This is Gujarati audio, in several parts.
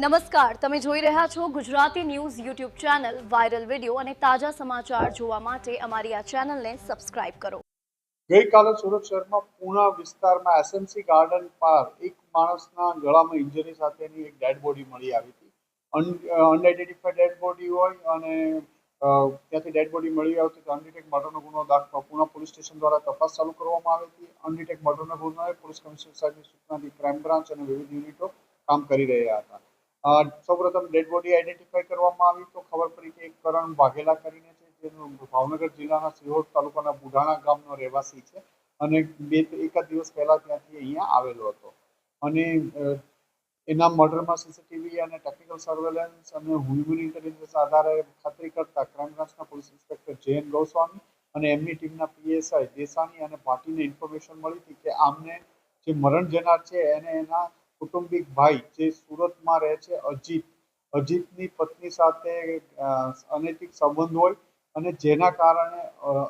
નમસ્કાર, તમે જોઈ રહ્યા છો Gujarati news YouTube channel. Viral video અને તાજા સમાચાર જોવા માટે અમારી આ ચેનલને સબસ્ક્રાઇબ કરો. ગઈકાલે સુરત શહેરમાં પૂણા વિસ્તારમાં એસએમસી ગાર્ડન પાર એક માણસના ગળામાં ઇન્જરી સાથેની એક ડેડ બોડી મળી આવી હતી. અનઆઇડેન્ટિફાઈડ ડેડ બોડી હોય અને ત્યાંથી ડેડ બોડી મળી આવતી તો અનડિટેક મર્ડરનો ગુનો દાખલ પૂણા પોલીસ સ્ટેશન દ્વારા તપાસ ચાલુ કરવામાં આવી હતી. અનડિટેક મર્ડરનો ગુનો પોલીસ કમિશનર સાહેબની સૂચનાથી ક્રાઇમ બ્રાન્ચ અને વિવિધ યુનિટો કામ કરી રહ્યા હતા. સૌપ્રથમ ડેડ બોડી આઈડેન્ટિફાઈ કરવામાં આવી તો ખબર પડી કે એક કરણ વાઘેલા કરીને છે, જેનો ભાવનગર જિલ્લાના સિહોર તાલુકાના બુઢાણા ગામનો રહેવાસી છે અને એકાદ દિવસ પહેલા ત્યાંથી અહીંયા આવેલો હતો. અને એના મર્ડરમાં સીસીટીવી અને ટેકનિકલ સર્વેલન્સ અને હ્યુમન ઇન્ટેલિજન્સ આધારે ખાતરી કરતા ક્રાઇમ બ્રાન્ચના પોલીસ ઇન્સ્પેક્ટર જયંત ગોસ્વામી અને એમની ટીમના પીએસઆઈ દેસાણી અને ભાટીને ઇન્ફોર્મેશન મળી હતી કે આમને જે મરણ જનાર છે એને એના કુટુંબિક ભાઈ જે સુરતમાં રહે છે અજીતની પત્ની સાથે અનૈતિક સંબંધ હોય અને જેના કારણે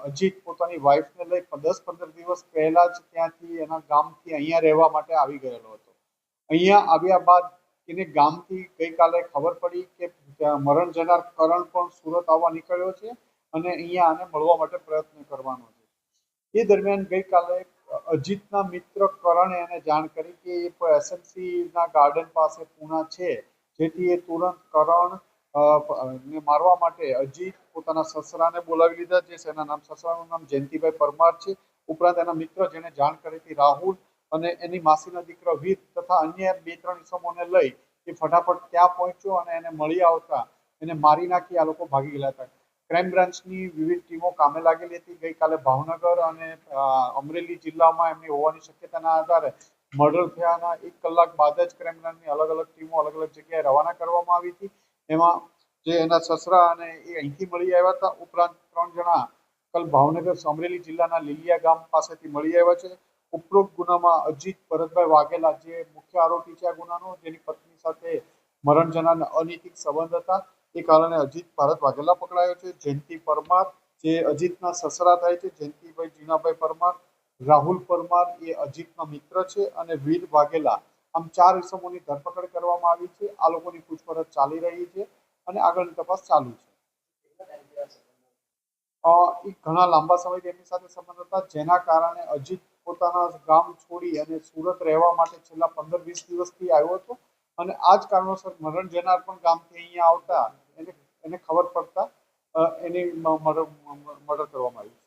અજીત પોતાની વાઈફને લઈ 10-15 દિવસ પહેલા જ ત્યાંથી એના ગામથી અહીંયા રહેવા માટે આવી ગયેલો હતો. અહીંયા આવ્યા બાદ એને ગામથી ગઈકાલે ખબર પડી કે મરણ જનાર કરણ પણ સુરત આવવા નીકળ્યો છે અને અહીંયા આને મળવા માટે પ્રયત્ન કરવાનો છે. એ દરમિયાન ગઈકાલે અજીતના મિત્ર કરણે એને જાણ કરી કે એ એસએમસીના ગાર્ડન પાસે પૂણા છે, જેથી એ તુરંત કરણ ને મારવા માટે અજીત પોતાના સસરાને બોલાવી લીધા. જે એના નામ સસરાનું નામ જયંતિભાઈ પરમાર છે. ઉપરાંત એના મિત્ર જેને જાણ કરી હતી રાહુલ અને એની માસીના દીકરો વીર તથા અન્ય 2-3 ઇસમોને લઈ એ ફટાફટ ત્યાં પહોંચ્યો અને એને મળી આવતા એને મારી નાખી આ લોકો ભાગી ગયા હતા. ક્રાઇમ બ્રાન્ચની વિવિધ ટીમો કામે લાગેલી હતી. ગઈકાલે ભાવનગર અને અમરેલી જિલ્લામાં એમની હોવાની શક્યતાના આધારે મર્ડર થયાના 1 કલાક બાદ જ ક્રાઇમ બ્રાન્ચની અલગ અલગ ટીમો અલગ અલગ જગ્યાએ રવાના કરવામાં આવી હતી. એમાં જે એના સસરા અને એ અહીંથી મળી આવ્યા હતા. ઉપરાંત 3 જણા કલ ભાવનગર અમરેલી જિલ્લાના લીલિયા ગામ પાસેથી મળી આવ્યા છે. ઉપરોક્ત ગુનામાં અજીત ભરતભાઈ વાઘેલા જે મુખ્ય આરોપી છે આ ગુનાનો, જેની પત્ની સાથે મરણ જનારના અનૈતિક સંબંધ હતા, એ કારણે અજીત ભારત વાઘેલા પકડાયો છે. જયંતિ પરમાર જે અજીતના સસરા થાય છે, જયંતિભાઈ જીનાભાઈ પરમાર, રાહુલ પરમાર એ અજીતના મિત્ર છે અને વીર વાઘેલા, આમ 4 ઇસમોની ધરપકડ કરવામાં આવી છે. આ લોકોની પૂછપરછ ચાલી રહી છે અને આગળની તપાસ ચાલુ છે. એ ઘણા લાંબા સમયથી એમની સાથે સંબંધ હતા, જેના કારણે અજીત પોતાના ગામ છોડી અને સુરત રહેવા માટે છેલ્લા 15-20 દિવસથી આવ્યો હતો અને આ જ કારણોસર મરણ જનાર પણ ગામથી અહીંયા આવતા એને ખબર પડતા એની મર્ડર કરવામાં આવ્યું.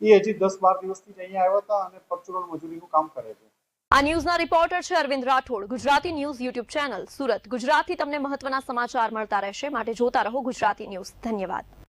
એ હજી 10-12 દિવસથી જ અહીંયા આવ્યા હતા અને પરચુરણ મજૂરીનું કામ કરે છે. આ ન્યૂઝના રિપોર્ટર છે Arvind Rathod. Gujarati news YouTube channel Surat. ગુજરાતથી તમને મહત્વના સમાચાર મળતા રહેશે, માટે જોતા રહો ગુજરાતી ન્યૂઝ. ધન્યવાદ.